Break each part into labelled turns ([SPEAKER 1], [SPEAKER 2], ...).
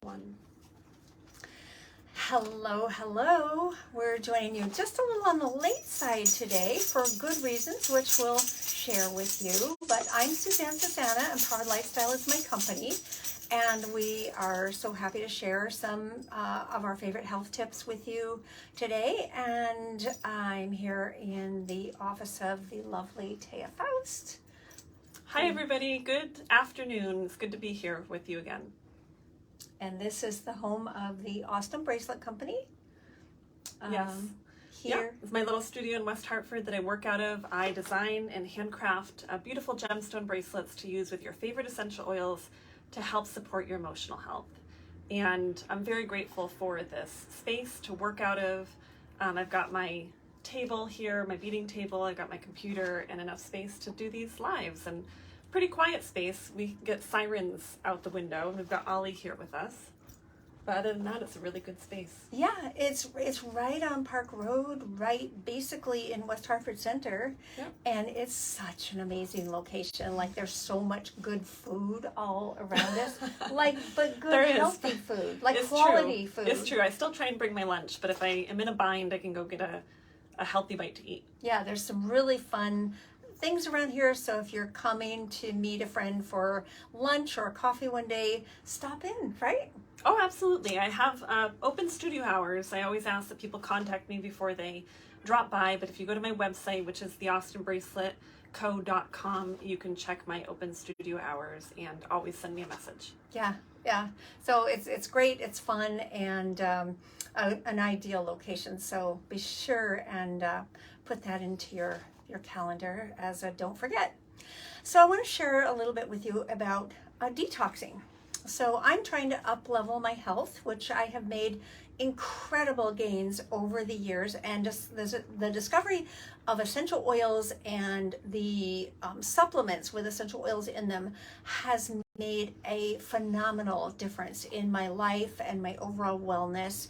[SPEAKER 1] One.
[SPEAKER 2] Hello. We're joining you just a little on the late side today for good reasons, which we'll share with you. But I'm Susanne, and Powered Lifestyle is my company. And we are so happy to share some of our favorite health tips with you today. And I'm here in the office of the lovely Taia Faust.
[SPEAKER 1] Hi, everybody. Good afternoon. It's good to be here with you again.
[SPEAKER 2] And this is the home of the Austin Bracelet Company.
[SPEAKER 1] Yes.
[SPEAKER 2] Here.
[SPEAKER 1] Yeah, it's my little studio in West Hartford that I work out of. I design and handcraft beautiful gemstone bracelets to use with your favorite essential oils to help support your emotional health. And I'm very grateful for this space to work out of. I've got my table here, my beading table, I've got my computer and enough space to do these lives. And pretty quiet space. We get sirens out the window. We've got Ollie here with us. But other than that, it's a really good space.
[SPEAKER 2] Yeah, it's right on Park Road, right basically in West Hartford Center.
[SPEAKER 1] Yep.
[SPEAKER 2] And it's such an amazing location. Like there's so much good food all around us. But good healthy food, like
[SPEAKER 1] it's
[SPEAKER 2] quality
[SPEAKER 1] true.
[SPEAKER 2] food.
[SPEAKER 1] It's true. I still try and bring my lunch, but if I am in a bind, I can go get a healthy bite to eat.
[SPEAKER 2] Yeah, there's some really fun things around here. So if you're coming to meet a friend for lunch or coffee one day, stop in, right?
[SPEAKER 1] Oh, absolutely. I have open studio hours. I always ask that people contact me before they drop by. But if you go to my website, which is theaustinbraceletco.com, you can check my open studio hours and always send me a message.
[SPEAKER 2] Yeah. So it's great. It's fun and an ideal location. So be sure and put that into your calendar as a don't forget. So I want to share a little bit with you about detoxing. So I'm trying to up level my health, which I have made incredible gains over the years, and just the discovery of essential oils and the supplements with essential oils in them has made a phenomenal difference in my life and my overall wellness.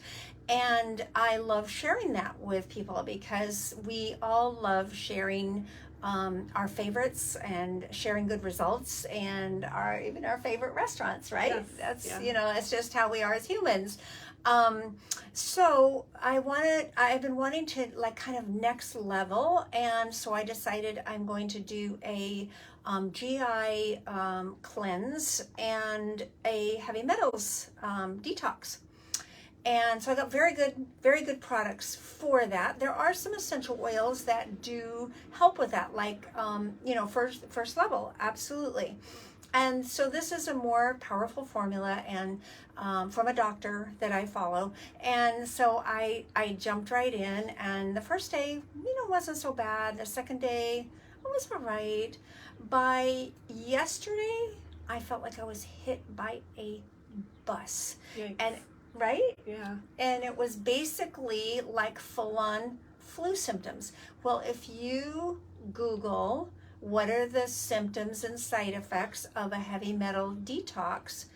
[SPEAKER 2] And I love sharing that with people because we all love sharing our favorites and sharing good results and even our favorite restaurants, right?
[SPEAKER 1] Yes.
[SPEAKER 2] That's just how we are as humans. So I've been wanting to kind of next level, and so I decided I'm going to do a GI cleanse and a heavy metals detox. And so I got very good products for that. There are some essential oils that do help with that, first level, absolutely. And so this is a more powerful formula and from a doctor that I follow. And so I jumped right in, and the first day, wasn't so bad. The second day, it was all right. By yesterday, I felt like I was hit by a bus.
[SPEAKER 1] Yikes.
[SPEAKER 2] And right?
[SPEAKER 1] Yeah.
[SPEAKER 2] And it was basically like full-on flu symptoms. Well, if you Google what are the symptoms and side effects of a heavy metal detox,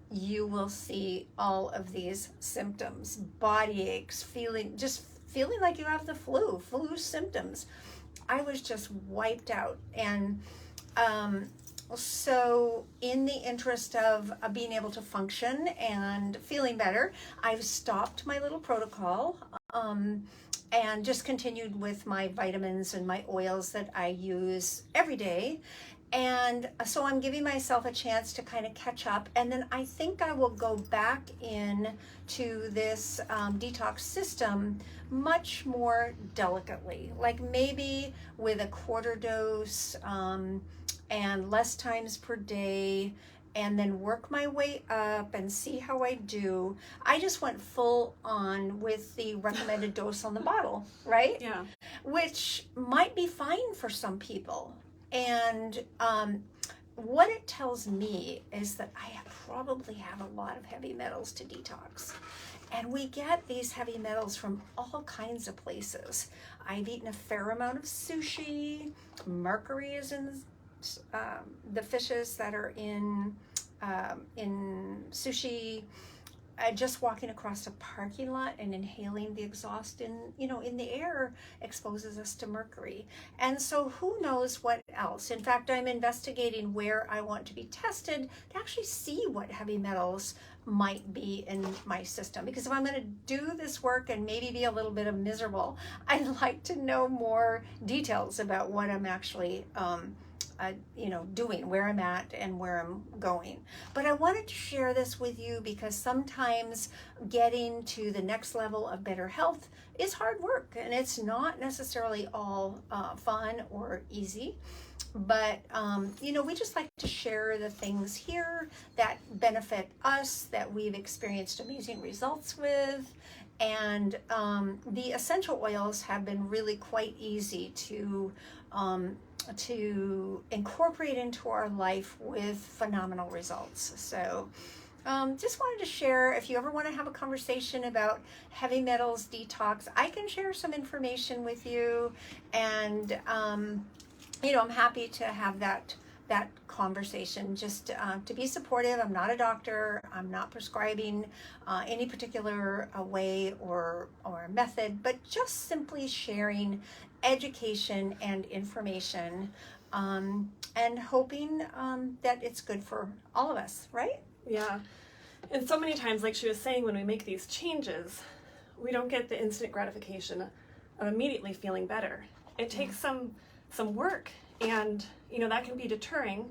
[SPEAKER 2] you will see all of these symptoms: body aches, feeling like you have the flu symptoms. I was just wiped out. And so in the interest of being able to function and feeling better, I've stopped my little protocol and just continued with my vitamins and my oils that I use every day. And so I'm giving myself a chance to kind of catch up. And then I think I will go back in to this detox system much more delicately, like maybe with a quarter dose and less times per day, and then work my way up and see how I do. I just went full on with the recommended dose on the bottle, right?
[SPEAKER 1] Yeah.
[SPEAKER 2] Which might be fine for some people. And what it tells me is that I probably have a lot of heavy metals to detox. And we get these heavy metals from all kinds of places. I've eaten a fair amount of sushi. Mercury is in the fishes that are in sushi. just walking across a parking lot and inhaling the exhaust in the air exposes us to mercury. And so who knows what else. In fact, I'm investigating where I want to be tested to actually see what heavy metals might be in my system, because if I'm going to do this work and maybe be a little bit of miserable, I'd like to know more details about what I'm actually doing, where I'm at and where I'm going. But I wanted to share this with you because sometimes getting to the next level of better health is hard work, and it's not necessarily all fun or easy. But we just like to share the things here that benefit us, that we've experienced amazing results with. And the essential oils have been really quite easy to incorporate into our life with phenomenal results. So just wanted to share, if you ever want to have a conversation about heavy metals detox, I can share some information with you. And I'm happy to have that conversation, just to be supportive. I'm not a doctor. I'm not prescribing any particular way or method, but just simply sharing education and information, and hoping that it's good for all of us, right?
[SPEAKER 1] Yeah. And so many times, like she was saying, when we make these changes, we don't get the instant gratification of immediately feeling better. It takes some work, and that can be deterring,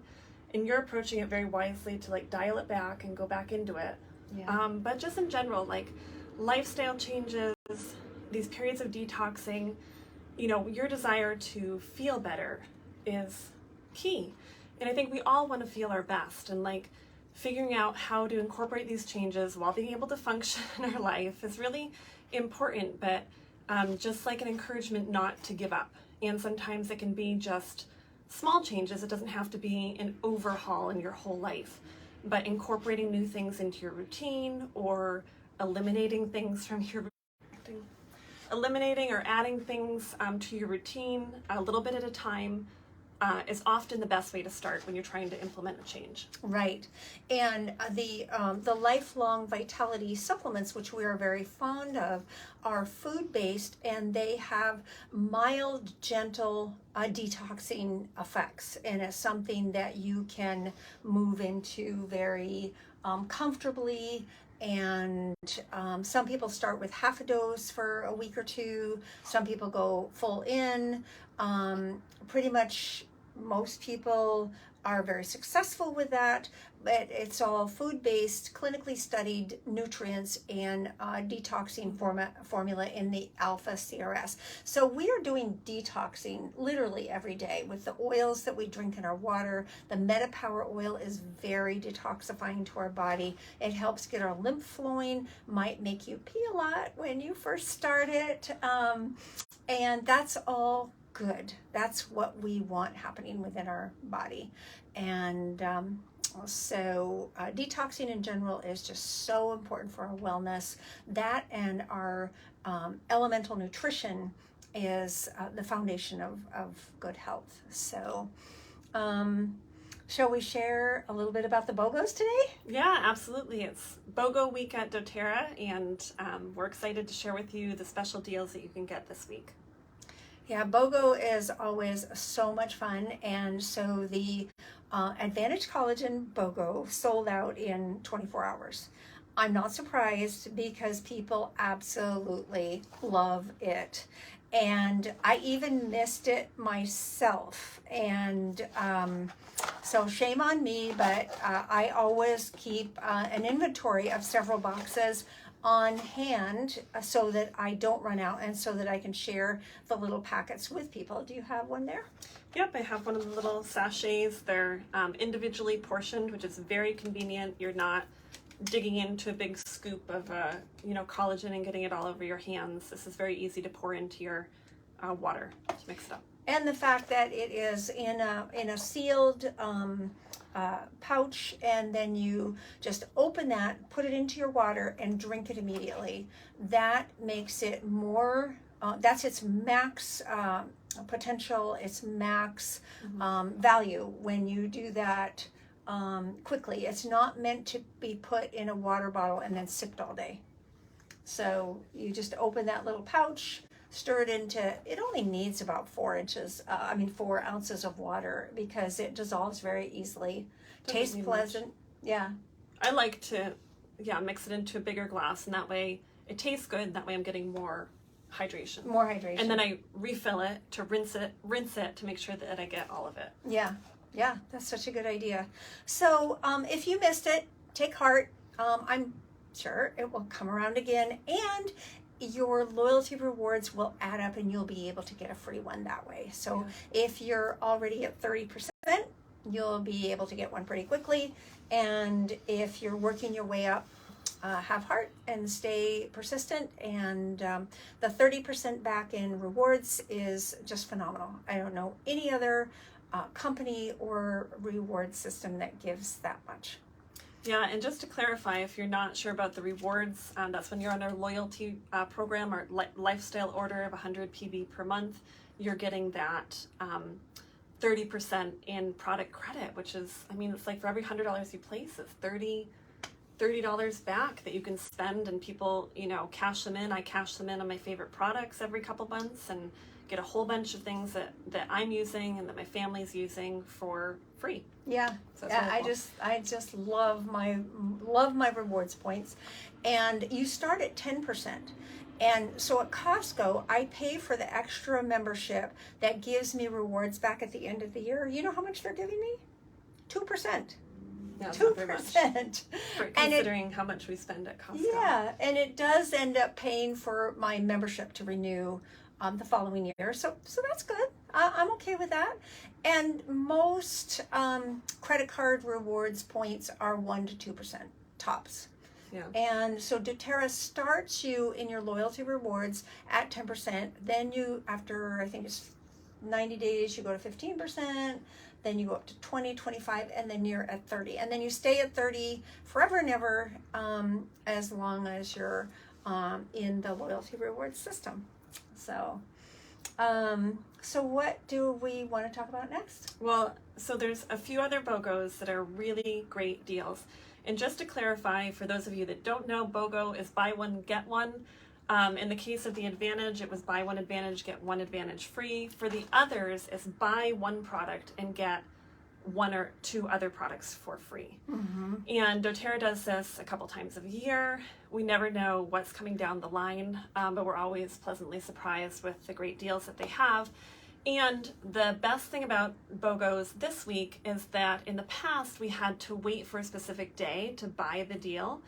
[SPEAKER 1] and you're approaching it very wisely to like dial it back and go back into it.
[SPEAKER 2] Yeah.
[SPEAKER 1] But just in general, like lifestyle changes, these periods of detoxing, your desire to feel better is key. And I think we all want to feel our best, and like figuring out how to incorporate these changes while being able to function in our life is really important, but just like an encouragement not to give up. And sometimes it can be just small changes. It doesn't have to be an overhaul in your whole life, but incorporating new things into your routine, or eliminating things from your routine. Eliminating or adding things to your routine a little bit at a time is often the best way to start when you're trying to implement a change.
[SPEAKER 2] Right. And the lifelong vitality supplements, which we are very fond of, are food-based, and they have mild, gentle detoxing effects, and it's something that you can move into very comfortably. And some people start with half a dose for a week or two. Some people go full in. Pretty much most people are very successful with that, but it's all food-based, clinically studied nutrients and detoxing formula in the alpha CRS. So we are doing detoxing literally every day with the oils that we drink in our water. The MetaPower oil is very detoxifying to our body. It helps get our lymph flowing, might make you pee a lot when you first start it, and that's all good. That's what we want happening within our body. And so detoxing in general is just so important for our wellness. That and our elemental nutrition is the foundation of good health. So shall we share a little bit about the BOGOS today?
[SPEAKER 1] Yeah, absolutely. It's BOGO week at doTERRA, and we're excited to share with you the special deals that you can get this week.
[SPEAKER 2] Yeah, BOGO is always so much fun, and so the Advantage Collagen BOGO sold out in 24 hours. I'm not surprised because people absolutely love it, and I even missed it myself, and so shame on me, but I always keep an inventory of several boxes on hand so that I don't run out, and so that I can share the little packets with people. Do you have one there?
[SPEAKER 1] Yep, I have one of the little sachets. They're individually portioned, which is very convenient. You're not digging into a big scoop of collagen and getting it all over your hands. This is very easy to pour into your water to mix it up.
[SPEAKER 2] And the fact that it is in a sealed pouch, and then you just open that, put it into your water, and drink it immediately. That makes it more, that's its max potential, its max value when you do that quickly. It's not meant to be put in a water bottle and then sipped all day. So you just open that little pouch, stir it into, it only needs about 4 ounces of water because it dissolves very easily.
[SPEAKER 1] Doesn't
[SPEAKER 2] Tastes
[SPEAKER 1] need
[SPEAKER 2] pleasant.
[SPEAKER 1] much.
[SPEAKER 2] Yeah.
[SPEAKER 1] I like to, mix it into a bigger glass, and that way it tastes good. That way I'm getting more hydration.
[SPEAKER 2] More hydration.
[SPEAKER 1] And then I refill it to rinse it to make sure that I get all of it.
[SPEAKER 2] Yeah. Yeah, that's such a good idea. So if you missed it, take heart. I'm sure it will come around again, and your loyalty rewards will add up and you'll be able to get a free one that way. So if you're already at 30%, you'll be able to get one pretty quickly. And if you're working your way up, have heart and stay persistent. And the 30% back in rewards is just phenomenal. I don't know any other company or reward system that gives that much.
[SPEAKER 1] Yeah, and just to clarify, if you're not sure about the rewards, that's when you're on our loyalty program or lifestyle order of 100 PB per month, you're getting that 30% in product credit, which is, it's like for every $100 you place, it's $30 back that you can spend, and people, cash them in. I cash them in on my favorite products every couple months and get a whole bunch of things that I'm using and that my family's using for free.
[SPEAKER 2] Yeah,
[SPEAKER 1] so
[SPEAKER 2] yeah.
[SPEAKER 1] really cool.
[SPEAKER 2] I just love my rewards points, and you start at 10%. And so at Costco, I pay for the extra membership that gives me rewards back at the end of the year. You know how much they're giving me? 2%.
[SPEAKER 1] Yeah,
[SPEAKER 2] 2%.
[SPEAKER 1] Considering how much we spend at Costco.
[SPEAKER 2] Yeah, and it does end up paying for my membership to renew the following year. So that's good. I'm okay with that. And most credit card rewards points are 1 to 2% tops.
[SPEAKER 1] Yeah.
[SPEAKER 2] And so doTERRA starts you in your loyalty rewards at 10%. Then you, after I think it's 90 days, you go to 15%. Then you go up to 20, 25, and then you're at 30. And then you stay at 30 forever and ever, as long as you're in the loyalty rewards system. So, so what do we want to talk about next?
[SPEAKER 1] Well, so there's a few other BOGOs that are really great deals. And just to clarify, for those of you that don't know, BOGO is buy one, get one. In the case of the Advantage, it was buy one Advantage, get one Advantage free. For the others, it's buy one product and get 1 or 2 other products for free.
[SPEAKER 2] Mm-hmm.
[SPEAKER 1] And doTERRA does this a couple times a year. We never know what's coming down the line, but we're always pleasantly surprised with the great deals that they have. And the best thing about BOGOs this week is that in the past, we had to wait for a specific day to buy the deal.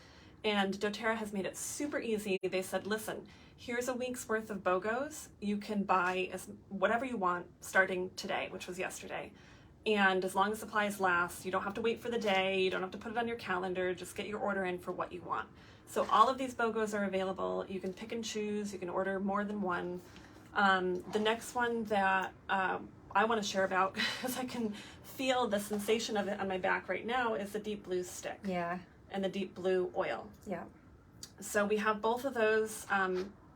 [SPEAKER 1] And doTERRA has made it super easy. They said, listen, here's a week's worth of BOGOs. You can buy whatever you want starting today, which was yesterday. And as long as supplies last, you don't have to wait for the day. You don't have to put it on your calendar. Just get your order in for what you want. So all of these BOGOs are available. You can pick and choose. You can order more than one. The next one that I want to share about, because I can feel the sensation of it on my back right now, is the Deep Blue stick.
[SPEAKER 2] Yeah.
[SPEAKER 1] And the Deep Blue oil.
[SPEAKER 2] Yeah.
[SPEAKER 1] So we have both of those.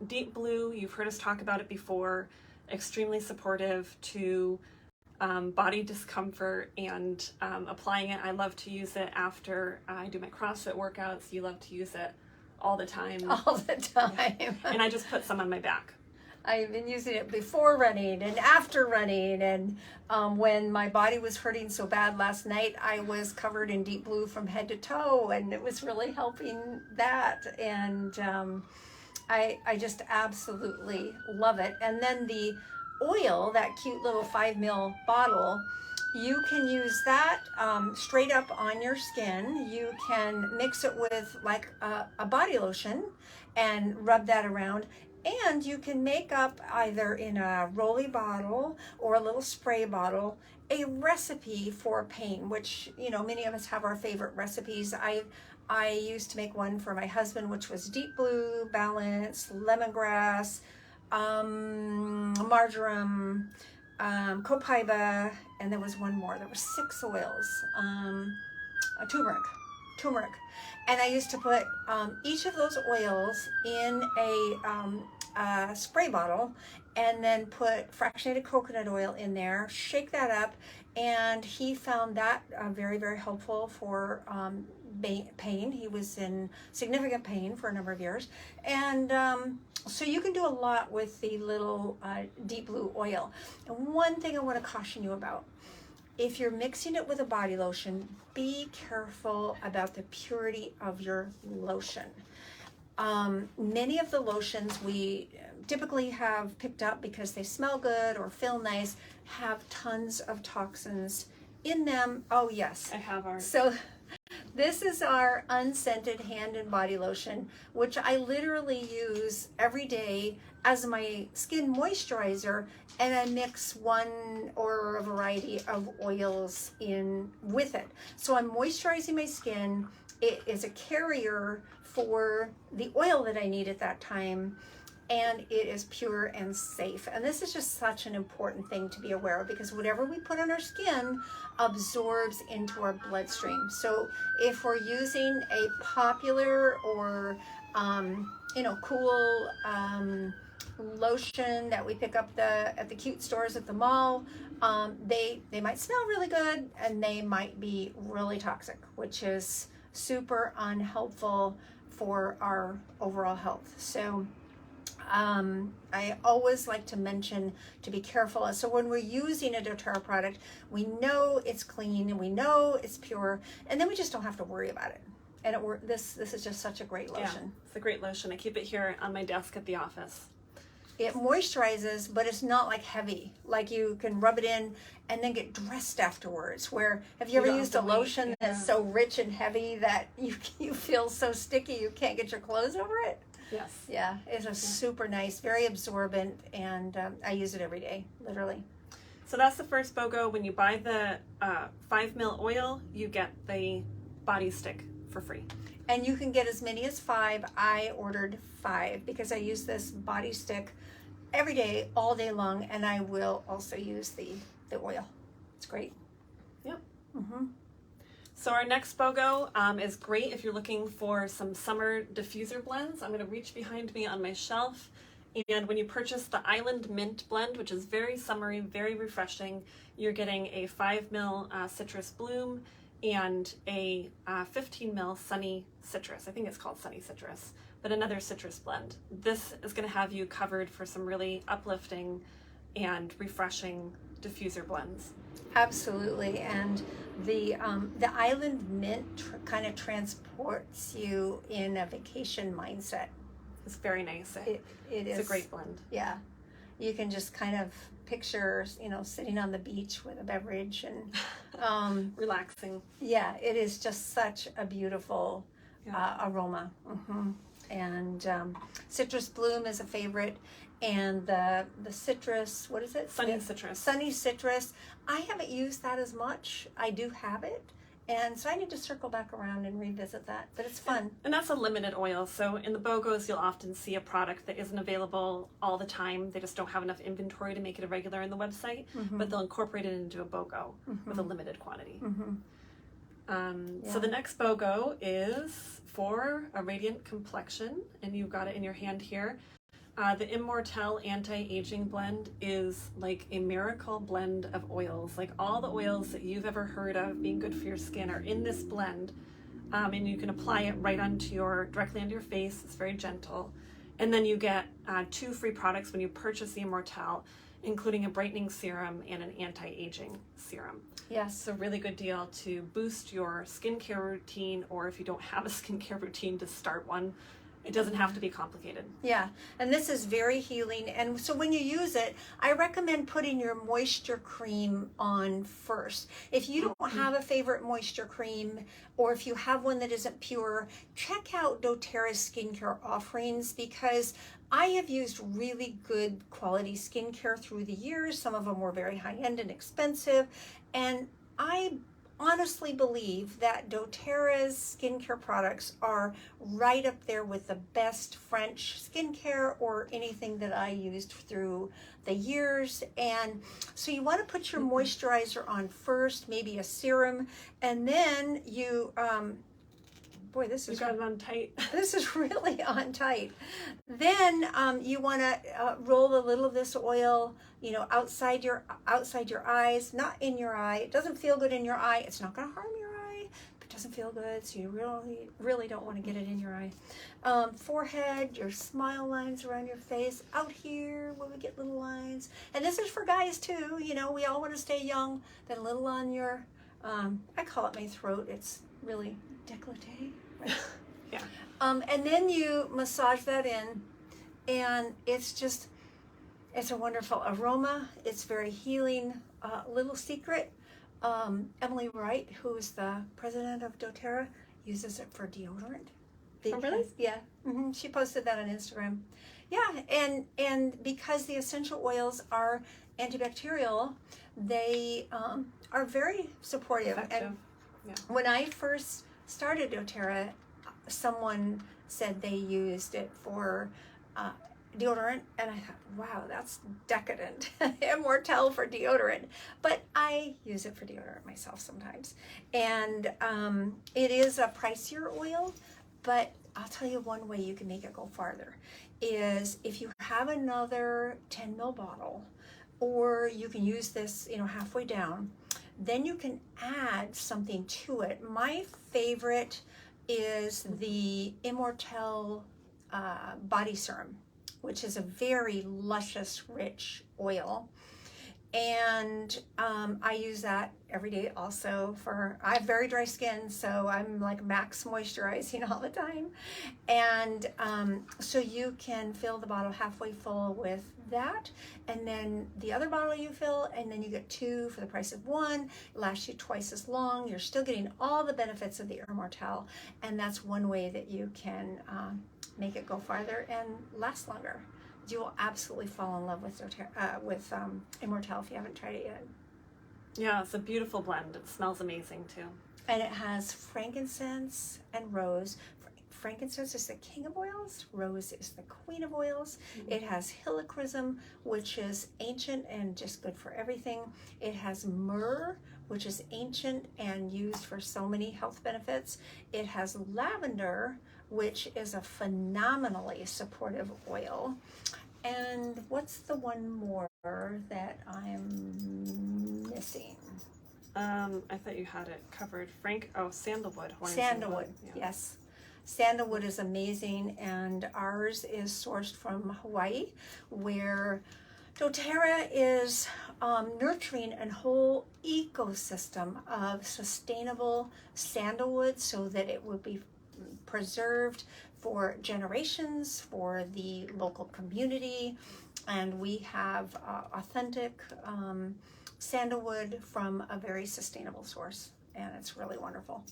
[SPEAKER 1] Deep Blue, you've heard us talk about it before, extremely supportive to body discomfort and applying it. I love to use it after I do my CrossFit workouts. You love to use it all the time.
[SPEAKER 2] All the time.
[SPEAKER 1] Yeah. And I just put some on my back.
[SPEAKER 2] I've been using it before running and after running, and when my body was hurting so bad last night, I was covered in Deep Blue from head to toe, and it was really helping that. And I just absolutely love it. And then the oil, that cute little 5 ml bottle, you can use that straight up on your skin. You can mix it with like a body lotion and rub that around. And you can make up either in a rolly bottle or a little spray bottle a recipe for pain, which, many of us have our favorite recipes. I used to make one for my husband, which was Deep Blue, Balance, Lemongrass, Marjoram, Copaiba, and there was one more. There were 6 oils. Turmeric. And I used to put each of those oils in a spray bottle and then put fractionated coconut oil in there, shake that up, and he found that very, very helpful for pain. He was in significant pain for a number of years. And so you can do a lot with the little deep blue oil. And one thing I want to caution you about, if you're mixing it with a body lotion, be careful about the purity of your lotion. Many of the lotions we typically have picked up because they smell good or feel nice have tons of toxins in them. Oh yes,
[SPEAKER 1] I have ours.
[SPEAKER 2] So this is our unscented hand and body lotion, which I literally use every day as my skin moisturizer, and I mix one or a variety of oils in with it. So I'm moisturizing my skin. It is a carrier for the oil that I need at that time, and it is pure and safe. And this is just such an important thing to be aware of, because whatever we put on our skin absorbs into our bloodstream. So if we're using a popular or cool lotion that we pick up at the cute stores at the mall, they might smell really good and they might be really toxic, which is super unhelpful for our overall health. So I always like to mention to be careful. So when we're using a doTERRA product, we know it's clean and we know it's pure, and then we just don't have to worry about it. And this is just such a great lotion.
[SPEAKER 1] Yeah, it's a great lotion. I keep it here on my desk at the office.
[SPEAKER 2] It moisturizes, but it's not like heavy. Like you can rub it in and then get dressed afterwards. Where have you ever used a lotion that's so rich and heavy that you feel so sticky you can't get your clothes over it?
[SPEAKER 1] Yes.
[SPEAKER 2] Yeah, it's a super nice, very absorbent, and I use it every day, literally.
[SPEAKER 1] So that's the first BOGO. When you buy the 5 ml oil, you get the body stick for free.
[SPEAKER 2] And you can get as many as 5. I ordered 5 because I use this body stick every day, all day long, and I will also use the oil. It's great.
[SPEAKER 1] Yep.
[SPEAKER 2] Mm-hmm.
[SPEAKER 1] So our next BOGO is great if you're looking for some summer diffuser blends. I'm going to reach behind me on my shelf, and when you purchase the Island Mint blend, which is very summery, very refreshing, you're getting a 5 ml citrus bloom and a 15 ml sunny citrus. I think it's called sunny citrus, but another citrus blend. This is going to have you covered for some really uplifting and refreshing diffuser blends.
[SPEAKER 2] Absolutely, and the Island Mint kind of transports you in a vacation mindset.
[SPEAKER 1] It's very nice.
[SPEAKER 2] It's
[SPEAKER 1] a great blend.
[SPEAKER 2] Yeah, you can just kind of picture, sitting on the beach with a beverage and
[SPEAKER 1] relaxing.
[SPEAKER 2] Yeah, it is just such a beautiful aroma. Mm-hmm. And citrus bloom is a favorite. And the citrus, what is it?
[SPEAKER 1] Sunny citrus.
[SPEAKER 2] Sunny citrus. I haven't used that as much. I do have it. And so I need to circle back around and revisit that. But it's fun.
[SPEAKER 1] And that's a limited oil. So in the BOGOs, you'll often see a product that isn't available all the time. They just don't have enough inventory to make it a regular on the website. Mm-hmm. But they'll incorporate it into a BOGO with a limited quantity. Mm-hmm. So the next BOGO is for a radiant complexion. And you've got it in your hand here. The Immortelle Anti-Aging Blend is like a miracle blend of oils. Like all the oils that you've ever heard of being good for your skin are in this blend. And you can apply it directly onto your face. It's very gentle. And then you get 2 free products when you purchase the Immortelle, including a brightening serum and an anti-aging serum.
[SPEAKER 2] Yes.
[SPEAKER 1] It's a really good deal to boost your skincare routine, or if you don't have a skincare routine, to start one. It doesn't have to be complicated.
[SPEAKER 2] Yeah, and this is very healing. And so when you use it, I recommend putting your moisture cream on first. If you don't have a favorite moisture cream, or if you have one that isn't pure, check out doTERRA's skincare offerings, because I have used really good quality skincare through the years. Some of them were very high-end and expensive, and I honestly believe that doTERRA's skincare products are right up there with the best French skincare or anything that I used through the years. And so you want to put your moisturizer on first, maybe a serum, and then you boy, this
[SPEAKER 1] You
[SPEAKER 2] is
[SPEAKER 1] got it on tight.
[SPEAKER 2] this is really on tight. Then you want to roll a little of this oil, you know, outside your eyes, not in your eye. It doesn't feel good in your eye. It's not going to harm your eye. It doesn't feel good, so you really don't want to get it in your eye. Forehead, your smile lines around your face, out here where we get little lines. And this is for guys too. You know, we all want to stay young. Then a little on your, I call it my throat. It's really décolleté. Right?
[SPEAKER 1] Yeah.
[SPEAKER 2] And then you massage that in, and it's a wonderful aroma. It's very healing. Little secret. Emily Wright, who is the president of doTERRA, uses it for deodorant.
[SPEAKER 1] Oh, really?
[SPEAKER 2] Yeah. She posted that on Instagram. Yeah, and because the essential oils are antibacterial, they are very supportive.
[SPEAKER 1] Effective.
[SPEAKER 2] And
[SPEAKER 1] Yeah.
[SPEAKER 2] when I first started doTERRA, someone said they used it for deodorant, and I thought, wow, that's decadent. Immortelle for deodorant. But I use it for deodorant myself sometimes. And it is a pricier oil, but I'll tell you one way you can make it go farther is if you have another 10 ml bottle, or you can use this, you know, halfway down, then you can add something to it. My favorite is the Immortelle body serum, which is a very luscious, rich oil. And I use that every day also I have very dry skin, so I'm like max moisturizing all the time. And so you can fill the bottle halfway full with that, and then the other bottle you fill, and then you get 2 for the price of 1. It lasts you twice as long. You're still getting all the benefits of the Immortelle, and that's one way that you can make it go farther and last longer. You will absolutely fall in love with Immortelle if you haven't tried it yet.
[SPEAKER 1] Yeah, it's a beautiful blend. It smells amazing too.
[SPEAKER 2] And it has frankincense and rose. Frankincense is the king of oils. Rose is the queen of oils. Mm-hmm. It has helichrysum, which is ancient and just good for everything. It has myrrh, which is ancient and used for so many health benefits. It has lavender, which is a phenomenally supportive oil. And what's the one more that I'm missing?
[SPEAKER 1] I thought you had it covered. Sandalwood.
[SPEAKER 2] Sandalwood,
[SPEAKER 1] Yeah.
[SPEAKER 2] yes. Sandalwood is amazing, and ours is sourced from Hawaii, where doTERRA is nurturing a whole ecosystem of sustainable sandalwood so that it would be preserved for generations for the local community. And we have authentic sandalwood from a very sustainable source, and it's really wonderful.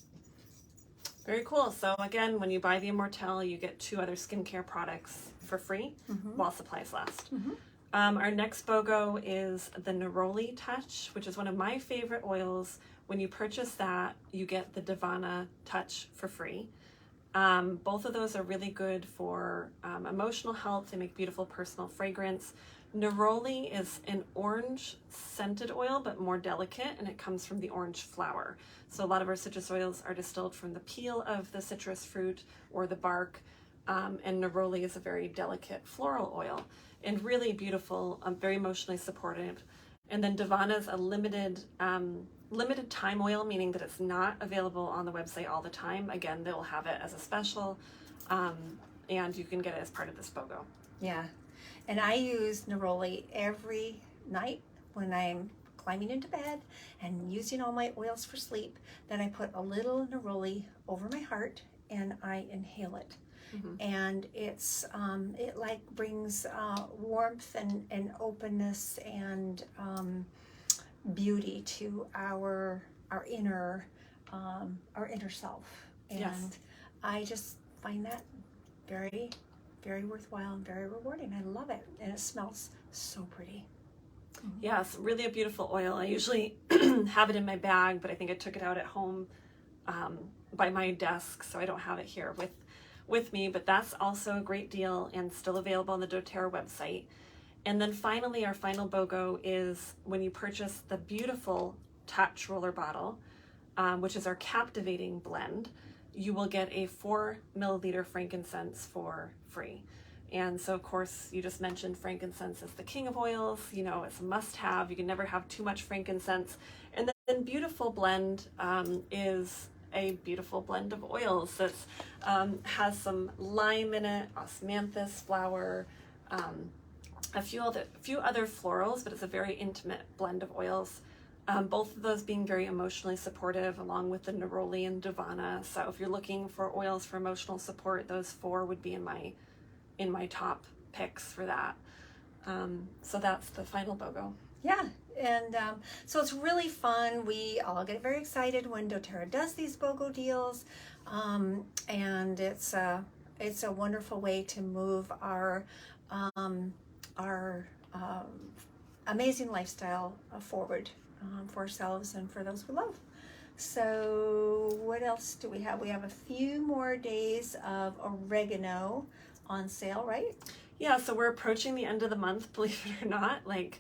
[SPEAKER 1] Very cool. So again, when you buy the Immortelle, you get 2 other skincare products for free while supplies last. Our next BOGO is the Neroli Touch, which is one of my favorite oils. When you purchase that, you get the Divana Touch for free. Both of those are really good for emotional health. They make beautiful personal fragrance. Neroli is an orange scented oil, but more delicate, and it comes from the orange flower. So a lot of our citrus oils are distilled from the peel of the citrus fruit or the bark, and neroli is a very delicate floral oil and really beautiful, very emotionally supportive. And then Divana is a limited time oil, meaning that it's not available on the website all the time. Again, they'll have it as a special, and you can get it as part of this BOGO.
[SPEAKER 2] Yeah, and I use neroli every night when I'm climbing into bed and using all my oils for sleep. Then I put a little neroli over my heart and I inhale it. And it's it like brings warmth and openness and beauty to our inner self. And
[SPEAKER 1] Yes.
[SPEAKER 2] I just find that very, very worthwhile and very rewarding. I love it, and it smells so pretty.
[SPEAKER 1] Yeah, it's really a beautiful oil. I usually have it in my bag, but I think I took it out at home by my desk, so I don't have it here with me, but that's also a great deal and still available on the doTERRA website. And then finally, our final BOGO is when you purchase the beautiful Touch Roller Bottle, which is our captivating blend. you will get a 4 milliliter frankincense for free. And so, of course, you just mentioned frankincense is the king of oils. You know, it's a must-have. You can never have too much frankincense. And then Beautiful Blend is a beautiful blend of oils that has some lime in it, osmanthus flower, a few other florals, but it's a very intimate blend of oils. Both of those being very emotionally supportive, along with the neroli and divana. So if you're looking for oils for emotional support, those 4 would be in my top picks for that. So that's the final BOGO.
[SPEAKER 2] Yeah, and so it's really fun. We all get very excited when doTERRA does these BOGO deals, and it's a wonderful way to move our amazing lifestyle forward for ourselves and for those we love. So what else do we have? We have a few more days of oregano on sale, right?
[SPEAKER 1] Yeah, so we're approaching the end of the month, believe it or not. Like,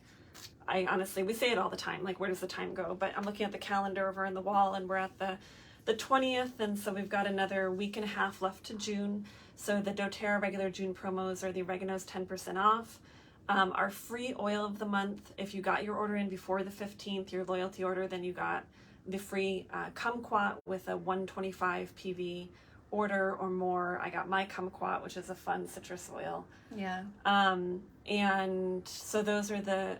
[SPEAKER 1] I honestly, we say it all the time, like, where does the time go? But I'm looking at the calendar over on the wall, and we're at the 20th, and so we've got another week and a half left to June. So the doTERRA regular June promos are the oregano's 10% off. Our free oil of the month, if you got your order in before the 15th, your loyalty order, then you got the free kumquat with a 125 PV order or more. I got my kumquat, which is a fun citrus oil.
[SPEAKER 2] Yeah.
[SPEAKER 1] And so those are the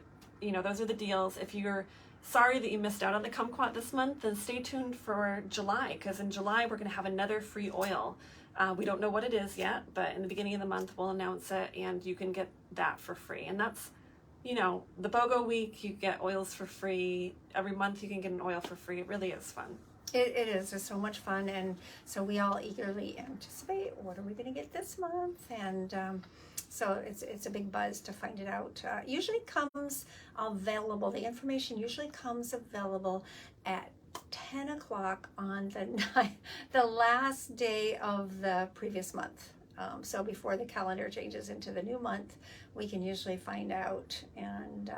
[SPEAKER 1] deals. If you're sorry that you missed out on the kumquat this month, then stay tuned for July, because in July we're going to have another free oil. We don't know what it is yet, but in the beginning of the month we'll announce it, and you can get that for free. And that's, you know, the BOGO week, you get oils for free. Every month you can get an oil for free. It really is fun.
[SPEAKER 2] It is. It's so much fun, and so we all eagerly anticipate what are we going to get this month, and so it's a big buzz to find it out. Usually comes available. The information usually comes available at 10 o'clock on the last day of the previous month. So before the calendar changes into the new month, we can usually find out, and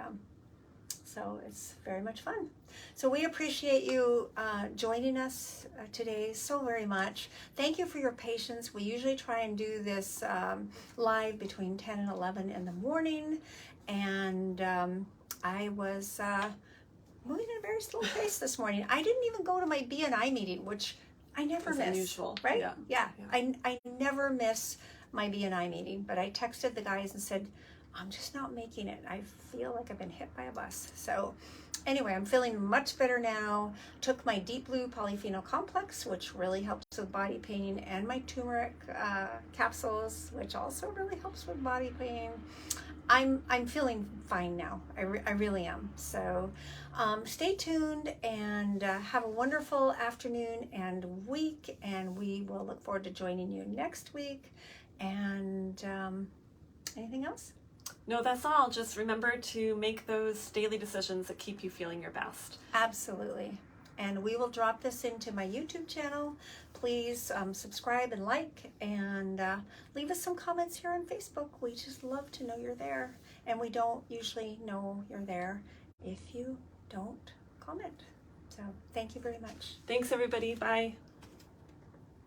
[SPEAKER 2] so it's very much fun. So we appreciate you joining us today so very much. Thank you for your patience. We usually try and do this live between 10 and 11 in the morning, and I was moving at a very slow pace this morning. I didn't even go to my BNI meeting, which I never miss.
[SPEAKER 1] Unusual,
[SPEAKER 2] right?
[SPEAKER 1] Yeah.
[SPEAKER 2] I never miss my BNI meeting, but I texted the guys and said, I'm just not making it. I feel like I've been hit by a bus. So anyway, I'm feeling much better now. Took my Deep Blue Polyphenol Complex, which really helps with body pain, and my turmeric capsules, which also really helps with body pain. I'm feeling fine now. I really am. So stay tuned, and have a wonderful afternoon and week, and we will look forward to joining you next week. And anything else?
[SPEAKER 1] No, that's all. Just remember to make those daily decisions that keep you feeling your best.
[SPEAKER 2] Absolutely. And we will drop this into my YouTube channel. Please subscribe and like, and leave us some comments here on Facebook. We just love to know you're there. And we don't usually know you're there if you don't comment. So thank you very much.
[SPEAKER 1] Thanks, everybody. Bye.